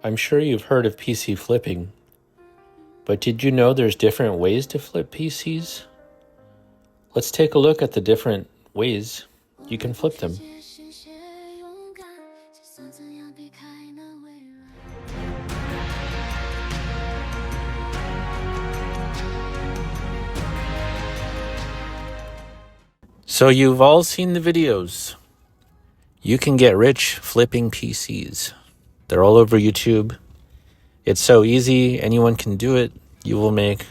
I'm sure you've heard of PC flipping, but did you know there's different ways to flip PCs? Let's take a look at the different ways you can flip them. So you've all seen the videos. You can get rich flipping PCs. They're all over YouTube. It's so easy, anyone can do it. You will make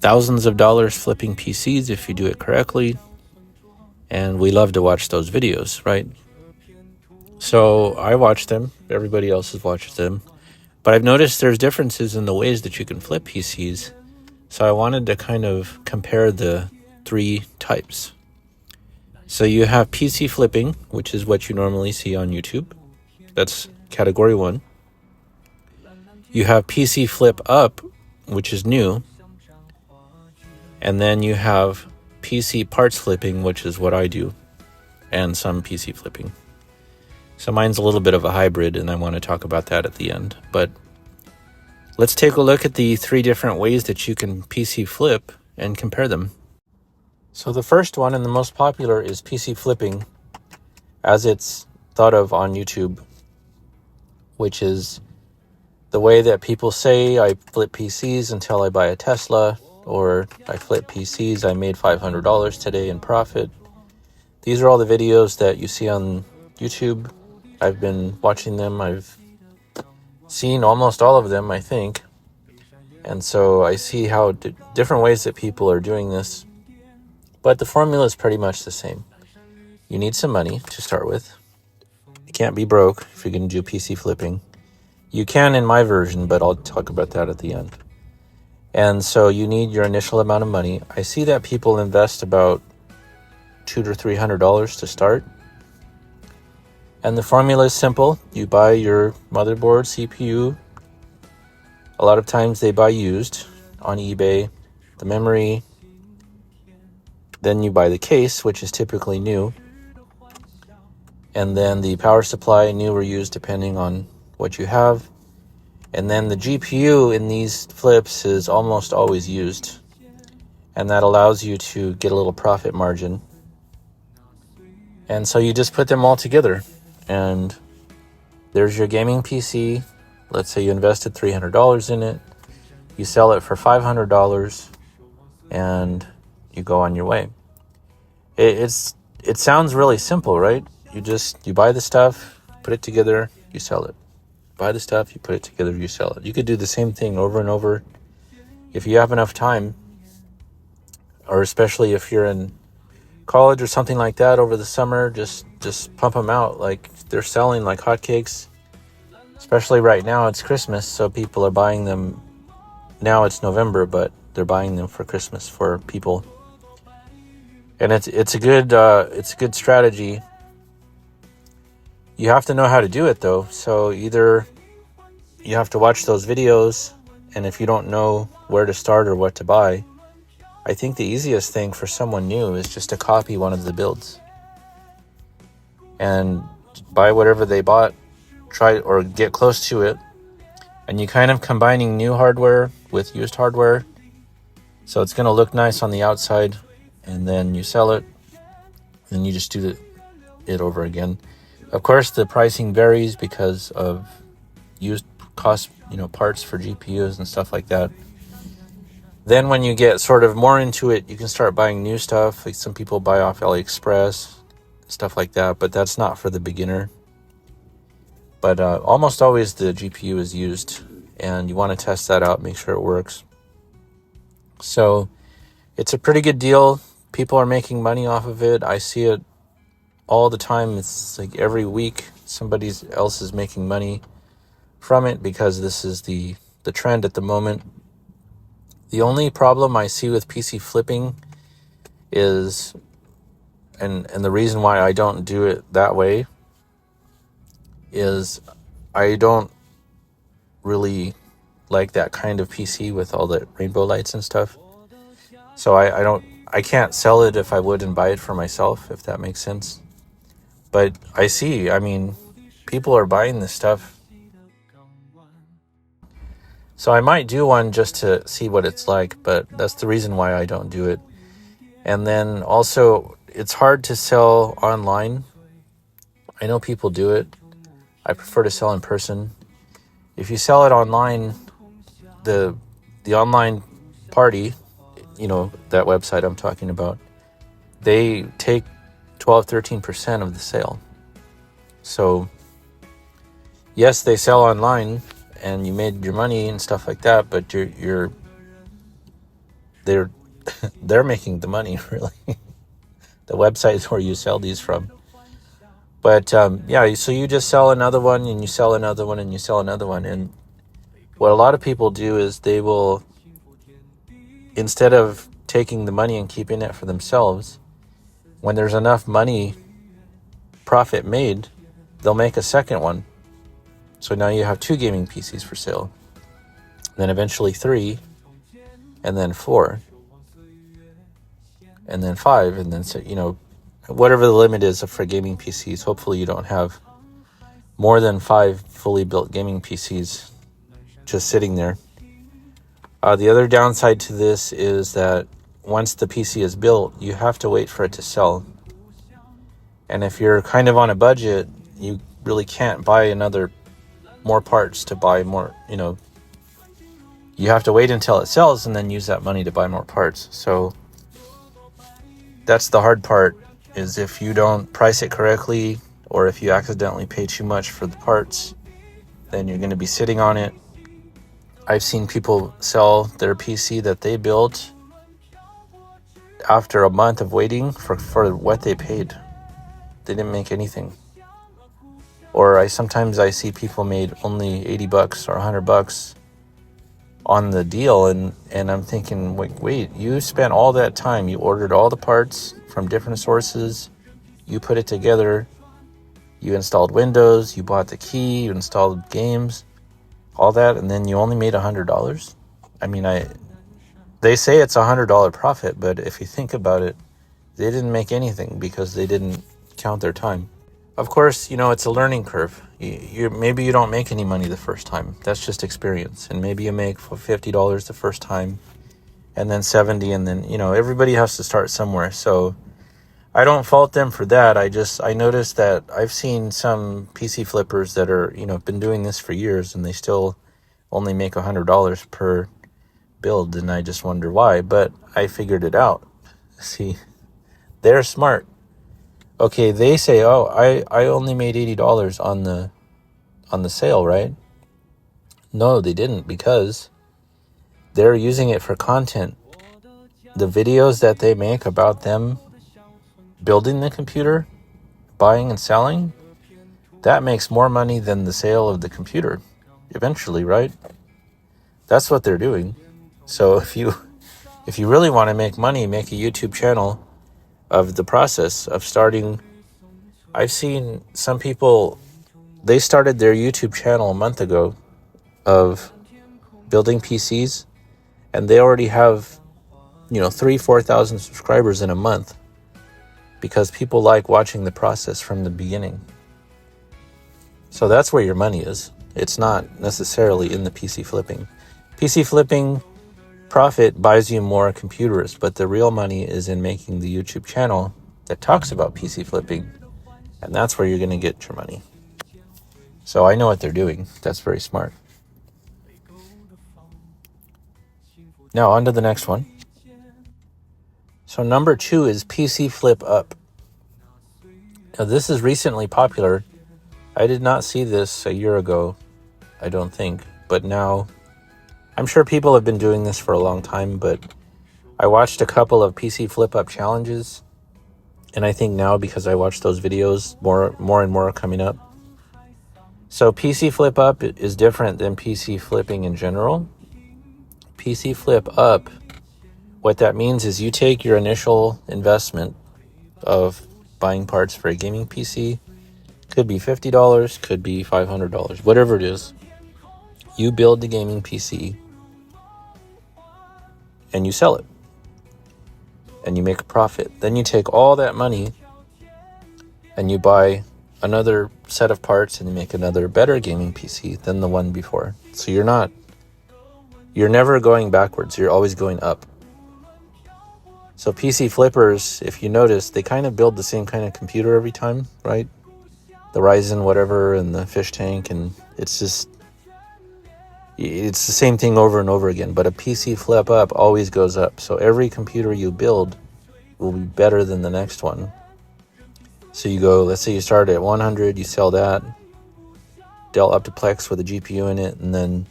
thousands of dollars flipping PCs if you do it correctly. And we love to watch those videos, right? So I watch them. Everybody else has watched them. But I've noticed there's differences in the ways that you can flip PCs. So I wanted to kind of compare the three types. So you have PC flipping, which is what you normally see on YouTube. That's category 1. You have PC flip up, which is new. And then you have PC parts flipping, which is what I do, and some PC flipping. So mine's a little bit of a hybrid, and I want to talk about that at the end. But let's take a look at the 3 different ways that you can PC flip and compare them. So the first one and the most popular is PC flipping, as it's thought of on YouTube, which is the way that people say, I flip PCs until I buy a Tesla, or I flip PCs, I made $500 today in profit. These are all the videos that you see on YouTube. I've been watching them. I've seen almost all of them, I think. And so I see how different ways that people are doing this. But the formula is pretty much the same. You need some money to start with. You can't be broke if you're going to do PC flipping. You can in my version, but I'll talk about that at the end. And so you need your initial amount of money. I see that people invest about $200 to $300 to start. And the formula is simple. You buy your motherboard, CPU. A lot of times they buy used on eBay, the memory. Then you buy the case, which is typically new. And then the power supply, new or used, depending on what you have. And then the GPU in these flips is almost always used. And that allows you to get a little profit margin. And so you just put them all together. And there's your gaming PC. Let's say you invested $300 in it. You sell it for $500. And you go on your way. It sounds really simple, right? You buy the stuff, put it together, you sell it. Buy the stuff, you put it together, you sell it. You could do the same thing over and over if you have enough time, or especially if you're in college or something like that over the summer. Just pump them out. Like, they're selling like hotcakes. Especially right now, it's Christmas, so people are buying them. Now it's November, but they're buying them for Christmas for people. And it's a good strategy. You have to know how to do it, though. So either you have to watch those videos, and if you don't know where to start or what to buy, I think the easiest thing for someone new is just to copy one of the builds and buy whatever they bought, try or get close to it, and you kind of combining new hardware with used hardware, so it's going to look nice on the outside, and then you sell it, and you just do it over again. Of course, the pricing varies because of used cost, parts for GPUs and stuff like that. Then when you get sort of more into it, you can start buying new stuff. Like some people buy off AliExpress, stuff like that, but that's not for the beginner. But almost always the GPU is used, and you want to test that out, make sure it works. So it's a pretty good deal. People are making money off of it. I see it all the time. It's like every week somebody else is making money from it because this is the trend at the moment. The only problem I see with PC flipping is, and the reason why I don't do it that way is I don't really like that kind of PC with all the rainbow lights and stuff. So I can't sell it if I would and buy it for myself, if that makes sense. But I see, people are buying this stuff So I might do one just to see what it's like, but that's the reason why I don't do it. And then also, it's hard to sell online. I know people do it. I prefer to sell in person. If you sell it online, the online party, that website I'm talking about, they take 12-13% of the sale. So yes, they sell online and you made your money and stuff like that, but they're making the money, really. The websites where you sell these from. But so you just sell another one and you sell another one and you sell another one. And what a lot of people do is they will, instead of taking the money and keeping it for themselves, when there's enough money profit made, they'll make a second one. So now you have 2 gaming PCs for sale, then eventually 3, and then 4, and then 5, and then whatever the limit is for gaming PCs. Hopefully you don't have more than 5 fully built gaming PCs just sitting there. The other downside to this is that once the PC is built, you have to wait for it to sell. And if you're kind of on a budget, you really can't buy more parts to buy more, you have to wait until it sells and then use that money to buy more parts. So that's the hard part, is if you don't price it correctly, or if you accidentally pay too much for the parts, then you're going to be sitting on it. I've seen people sell their PC that they built after a month of waiting for what they paid. They didn't make anything. Or sometimes I see people made only $80 or $100 on the deal, and I'm thinking, wait, you spent all that time, you ordered all the parts from different sources, you put it together, you installed Windows, you bought the key, you installed games, all that, and then you only made $100? I mean, they say it's $100 profit, but if you think about it, they didn't make anything because they didn't count their time. Of course, it's a learning curve. Maybe you don't make any money the first time. That's just experience. And maybe you make $50 the first time, and then $70, and then, everybody has to start somewhere. So I don't fault them for that. I noticed that I've seen some PC flippers that are, been doing this for years, and they still only make $100 per build, and I just wonder why. But I figured it out. See, they're smart. Okay, they say, oh, I only made $80 on the sale, right? No, they didn't, because they're using it for content. The videos that they make about them building the computer, buying and selling, that makes more money than the sale of the computer eventually, right? That's what they're doing. So if you really want to make money, make a YouTube channel of the process of starting. I've seen some people, they started their YouTube channel a month ago of building PCs, and they already have 3,000-4,000 subscribers in a month, because people like watching the process from the beginning. So that's where your money is. It's not necessarily in the PC flipping. PC flipping profit buys you more computers, but the real money is in making the YouTube channel that talks about PC flipping, and that's where you're going to get your money. So I know what they're doing. That's very smart. Now on to the next one. So number 2 is PC Flip Up. Now this is recently popular. I did not see this a year ago, I don't think, but now I'm sure people have been doing this for a long time, but I watched a couple of PC Flip Up challenges, and I think now, because I watched those videos, more and more are coming up. So PC Flip Up is different than PC flipping in general. PC Flip Up, what that means is you take your initial investment of buying parts for a gaming PC, could be $50, could be $500, whatever it is. You build the gaming PC and you sell it and you make a profit. Then you take all that money and you buy another set of parts and you make another better gaming PC than the one before. So you're not you're never going backwards. You're always going up. So PC flippers, if you notice, they kind of build the same kind of computer every time, right? The Ryzen whatever and the fish tank, and it's the same thing over and over again. But a PC flip up always goes up. So every computer you build will be better than the next one. So you go, let's say you start at 100, you sell that, Dell Optiplex with a GPU in it, and then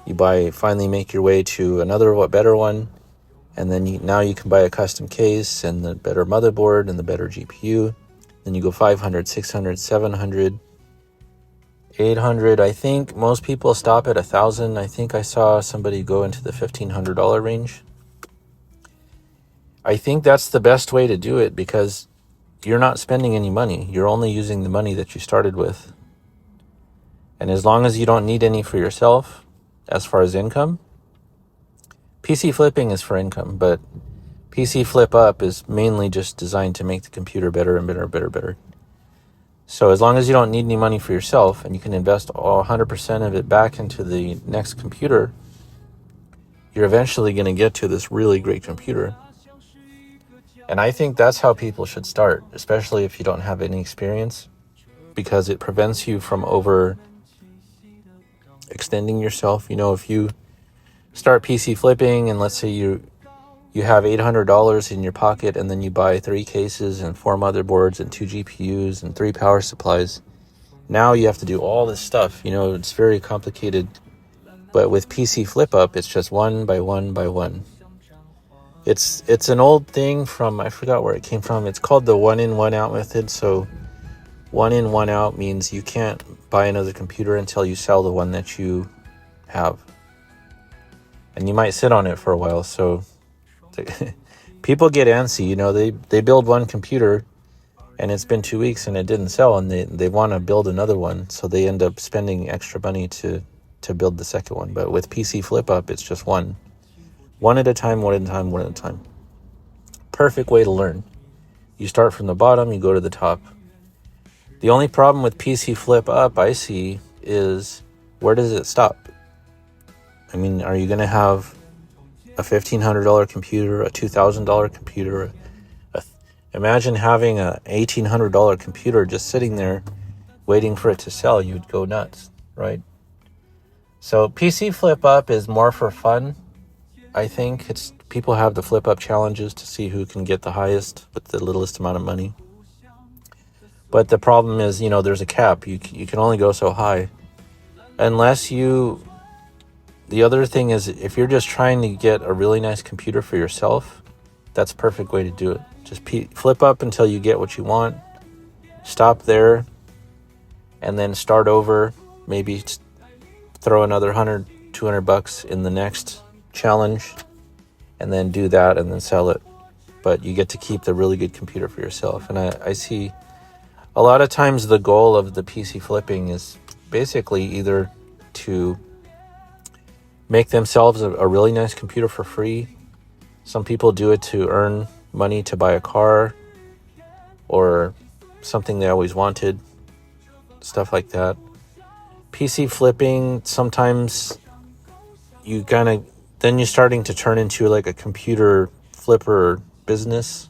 you finally make your way to another better one, and then now you can buy a custom case and the better motherboard and the better GPU. Then you go 500, 600, 700, 800. I think most people stop at 1,000. I think I saw somebody go into the $1,500 range. I think that's the best way to do it because you're not spending any money. You're only using the money that you started with. And as long as you don't need any for yourself, as far as income, PC flipping is for income, but PC flip up is mainly just designed to make the computer better and better and better and better. So as long as you don't need any money for yourself and you can invest 100% of it back into the next computer, you're eventually going to get to this really great computer. And I think that's how people should start, especially if you don't have any experience, because it prevents you from extending yourself. You know, if you start PC flipping and let's say you have $800 in your pocket and then you buy 3 cases and 4 motherboards and 2 GPUs and 3 power supplies, now you have to do all this stuff. You know, it's very complicated. But with PC flip up, it's just one by one by one. It's an old thing from, I forgot where it came from. It's called the one in, one out method. So one in, one out means you can't buy another computer until you sell the one that you have. And you might sit on it for a while. So people get antsy, you know, they build one computer and it's been 2 weeks and it didn't sell and they want to build another one. So they end up spending extra money to build the second one. But with PC flip up, it's just one at a time, one at a time, one at a time. Perfect way to learn. You start from the bottom, you go to the top. The only problem with PC flip up I see is, where does it stop? I mean, are you going to have a $1,500 computer, a $2,000 computer? Imagine having a $1,800 computer just sitting there waiting for it to sell. You'd go nuts, right? So PC flip up is more for fun. I think people have the flip up challenges to see who can get the highest with the littlest amount of money. But the problem is, you know, there's a cap. You can only go so high. The other thing is, if you're just trying to get a really nice computer for yourself, that's a perfect way to do it. Just flip up until you get what you want. Stop there. And then start over. Maybe throw another $100, $200 in the next challenge. And then do that and then sell it. But you get to keep the really good computer for yourself. And I see a lot of times the goal of the PC flipping is basically either to make themselves a really nice computer for free. Some people do it to earn money to buy a car or something they always wanted, stuff like that. PC flipping, sometimes then you're starting to turn into like a computer flipper business.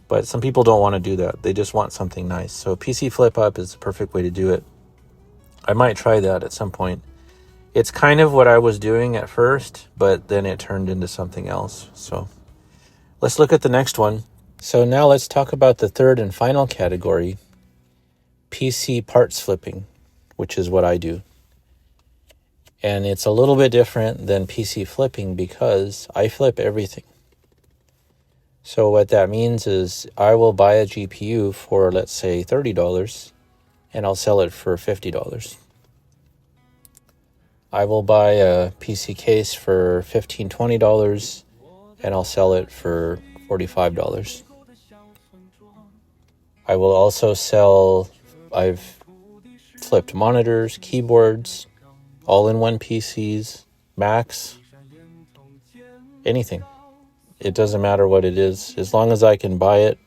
But some people don't want to do that. They just want something nice. So PC flip up is the perfect way to do it. I might try that at some point. It's kind of what I was doing at first, but then it turned into something else. So let's look at the next one. So now let's talk about the third and final category, PC parts flipping, which is what I do. And it's a little bit different than PC flipping because I flip everything. So what that means is I will buy a GPU for, let's say, $30, and I'll sell it for $50. I will buy a PC case for $15, $20, and I'll sell it for $45. I will also I've flipped monitors, keyboards, all-in-one PCs, Macs, anything. It doesn't matter what it is. As long as I can buy it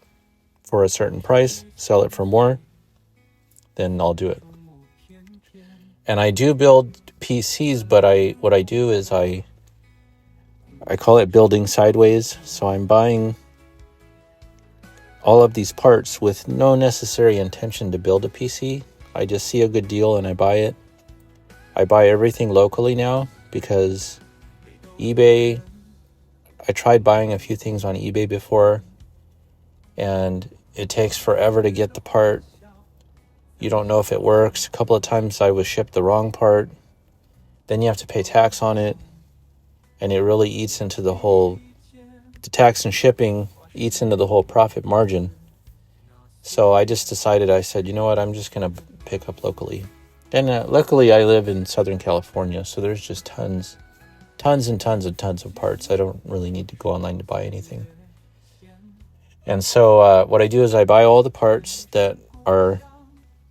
for a certain price, sell it for more, then I'll do it. And I do build PCs, but what I do is I call it building sideways. So I'm buying all of these parts with no necessary intention to build a PC. I just see a good deal and I buy it. I buy everything locally now because eBay, I tried buying a few things on eBay before, and it takes forever to get the part. You don't know if it works. A couple of times I was shipped the wrong part. Then you have to pay tax on it, and it really eats into the tax and shipping eats into the whole profit margin. So I just decided, I said, you know what, I'm just going to pick up locally. And luckily I live in Southern California, so there's just tons of parts. I don't really need to go online to buy anything. And so what I do is I buy all the parts that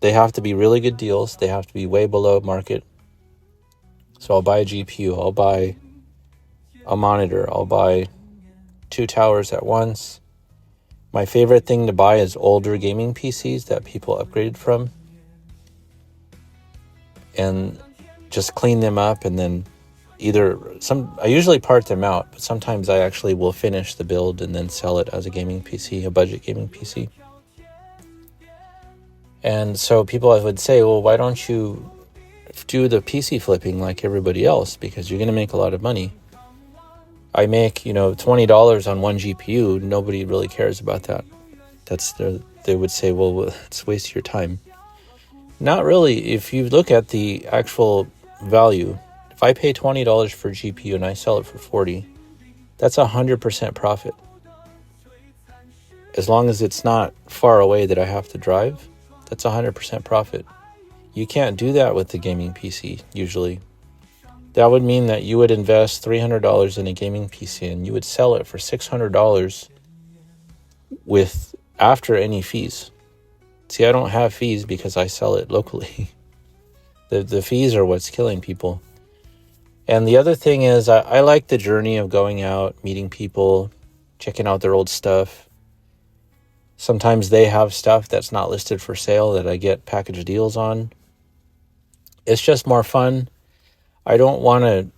they have to be really good deals. They have to be way below market. So I'll buy a GPU, I'll buy a monitor, I'll buy 2 towers at once. My favorite thing to buy is older gaming PCs that people upgraded from, and just clean them up, and then I usually part them out, but sometimes I actually will finish the build and then sell it as a gaming PC, a budget gaming PC. And so people would say, well, why don't you do the PC flipping like everybody else? Because you're going to make a lot of money. I make, $20 on one GPU. Nobody really cares about that. They would say, well, it's waste your time. Not really. If you look at the actual value, if I pay $20 for a GPU and I sell it for $40, that's 100% profit. As long as it's not far away that I have to drive, that's 100% profit. You can't do that with the gaming PC, usually. That would mean that you would invest $300 in a gaming PC and you would sell it for $600 after any fees. See, I don't have fees because I sell it locally. The fees are what's killing people. And the other thing is I like the journey of going out, meeting people, checking out their old stuff. Sometimes they have stuff that's not listed for sale that I get package deals on. It's just more fun. I don't want to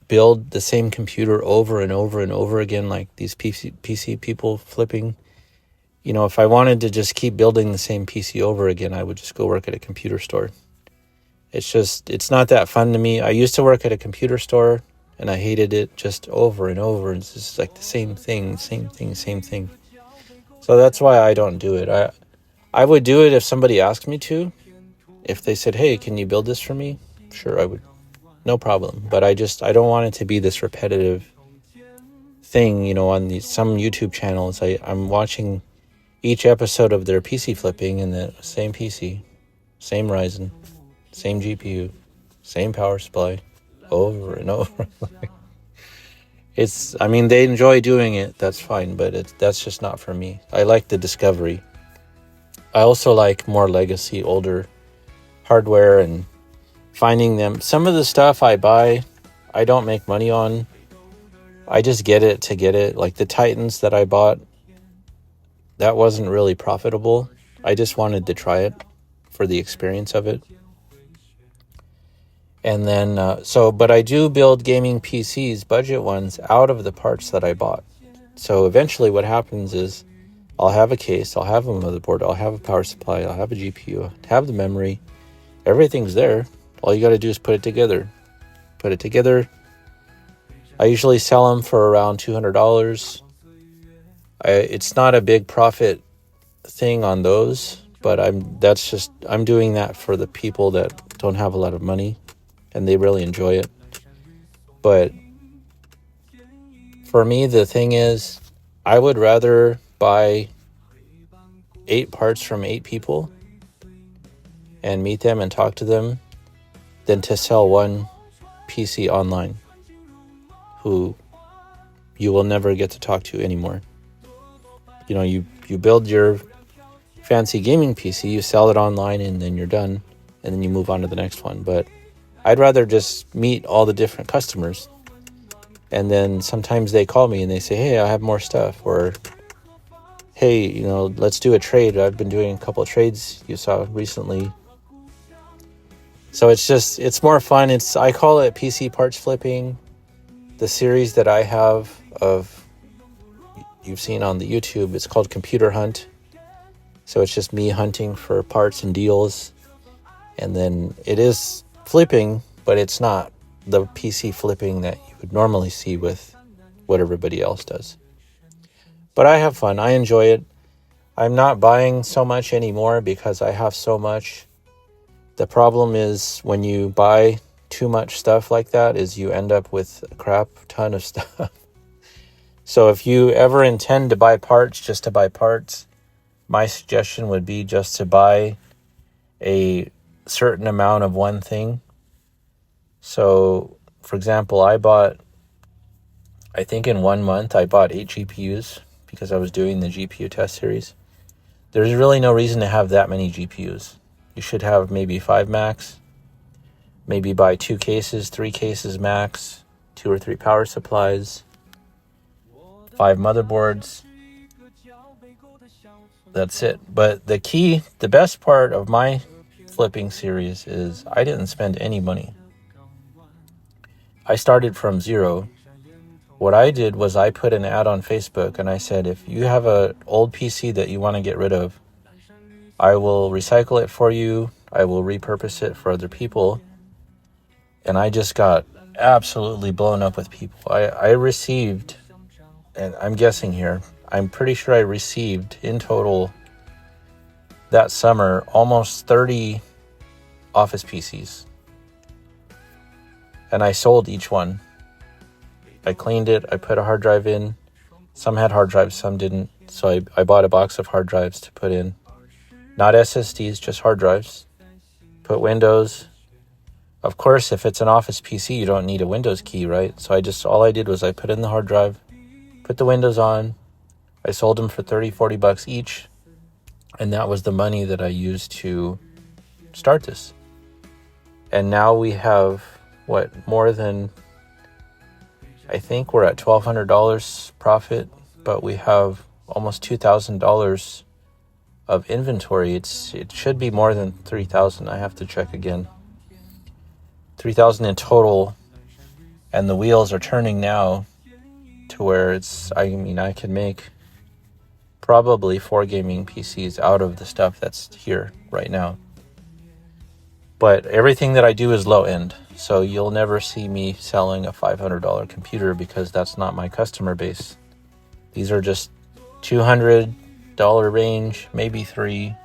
build the same computer over and over and over again like these PC people flipping. If I wanted to just keep building the same PC over again, I would just go work at a computer store. It's not that fun to me. I used to work at a computer store and I hated it, just over and over. It's just like the same thing. So that's why I don't do it. I would do it if somebody asked me to. If they said, hey, can you build this for me? Sure, I would. No problem. But I don't want it to be this repetitive thing, on some YouTube channels. I'm watching each episode of their PC flipping and the same PC, same Ryzen, same GPU, same power supply, over and over. They enjoy doing it, that's fine, but that's just not for me. I like the discovery. I also like more legacy, older hardware and finding them. Some of the stuff I buy, I don't make money on. I just get it to get it. Like the Titans that I bought, that wasn't really profitable. I just wanted to try it for the experience of it. And then, but I do build gaming PCs, budget ones, out of the parts that I bought. So eventually what happens is I'll have a case, I'll have a motherboard, I'll have a power supply, I'll have a GPU, I'll have the memory. Everything's there. All you got to do is put it together. I usually sell them for around $200. It's not a big profit thing on those, but I'm doing that for the people that don't have a lot of money and they really enjoy it. But for me, the thing is, I would rather buy 8 parts from 8 people and meet them and talk to them than to sell one PC online who you will never get to talk to anymore. You build your fancy gaming PC, you sell it online, and then you're done, and then you move on to the next one. But I'd rather just meet all the different customers, and then sometimes they call me and they say, hey, I have more stuff, or hey, let's do a trade. I've been doing a couple of trades you saw recently. So it's more fun. I call it PC parts flipping. The series that I have of, you've seen on the YouTube, it's called Computer Hunt. So it's just me hunting for parts and deals. And then it is flipping, but it's not the PC flipping that you would normally see with what everybody else does. But I have fun. I enjoy it. I'm not buying so much anymore because I have so much. The problem is when you buy too much stuff like that is you end up with a crap ton of stuff. So if you ever intend to buy parts just to buy parts, my suggestion would be just to buy a certain amount of one thing. So, for example, I think in 1 month, I bought 8 GPUs because I was doing the GPU test series. There's really no reason to have that many GPUs. You should have maybe 5 max, maybe buy 2 cases, 3 cases max, 2 or 3 power supplies, 5 motherboards. That's it. But the best part of my flipping series is I didn't spend any money. I started from zero. What I did was I put an ad on Facebook and I said, if you have an old PC that you want to get rid of, I will recycle it for you. I will repurpose it for other people. And I just got absolutely blown up with people. I received, and I'm guessing here, I'm pretty sure I received in total that summer almost 30 Office PCs. And I sold each one. I cleaned it. I put a hard drive in. Some had hard drives, some didn't. So I bought a box of hard drives to put in. Not SSDs, just hard drives. Put Windows. Of course, if it's an Office PC, you don't need a Windows key, right? So all I did was I put in the hard drive, put the Windows on. I sold them for $30-40 each. And that was the money that I used to start this. And now we have, more than, I think we're at $1,200 profit, but we have almost $2,000 of inventory. It should be more than 3,000. I have to check again. 3,000 in total, and the wheels are turning now to where I can make probably 4 gaming PCs out of the stuff that's here right now. But everything that I do is low end, so you'll never see me selling a $500 computer because that's not my customer base. These are just $200 range, maybe $300,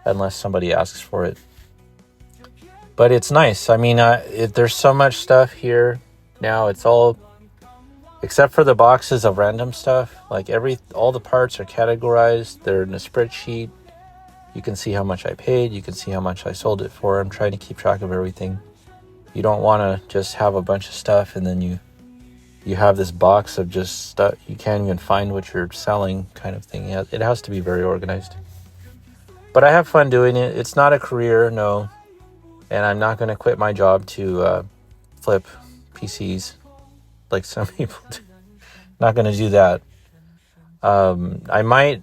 unless somebody asks for it. But it's nice. I mean, there's so much stuff here now. It's all, except for the boxes of random stuff, like all the parts are categorized. They're in a spreadsheet. You can see how much I paid. You can see how much I sold it for. I'm trying to keep track of everything. You don't want to just have a bunch of stuff and then you have this box of just stuff. You can't even find what you're selling kind of thing. It has to be very organized. But I have fun doing it. It's not a career, no. And I'm not going to quit my job to flip PCs like some people do. Not going to do that. I might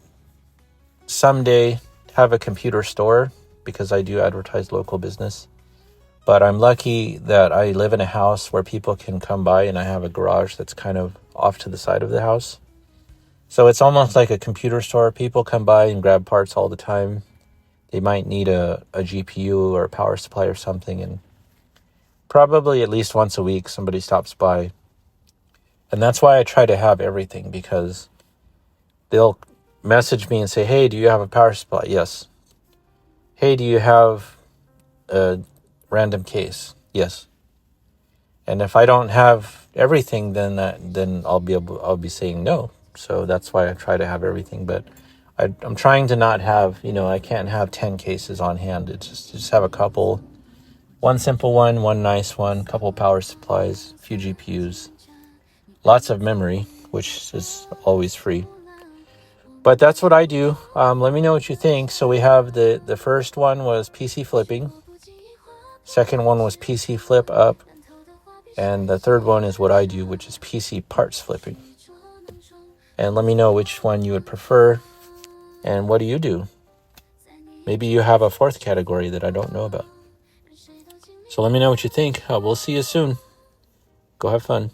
someday have a computer store because I do advertise local business. But I'm lucky that I live in a house where people can come by, and I have a garage that's kind of off to the side of the house. So it's almost like a computer store. People come by and grab parts all the time. They might need a GPU or a power supply or something, and probably at least once a week somebody stops by. And that's why I try to have everything, because they'll message me and say, hey, do you have a power supply? Yes. Hey, do you have a random case? Yes. And if I don't have everything, then I'll be saying no. So that's why I try to have everything. But I'm trying to not have, I can't have 10 cases on hand. It's just have a couple, one simple one nice one, couple power supplies, a few GPUs, lots of memory, which is always free. But that's what I do. Let me know what you think. So we have the first one was PC flipping. Second one was PC flip up. And the third one is what I do, which is PC parts flipping. And let me know which one you would prefer. And what do you do? Maybe you have a fourth category that I don't know about. So let me know what you think. We'll see you soon. Go have fun.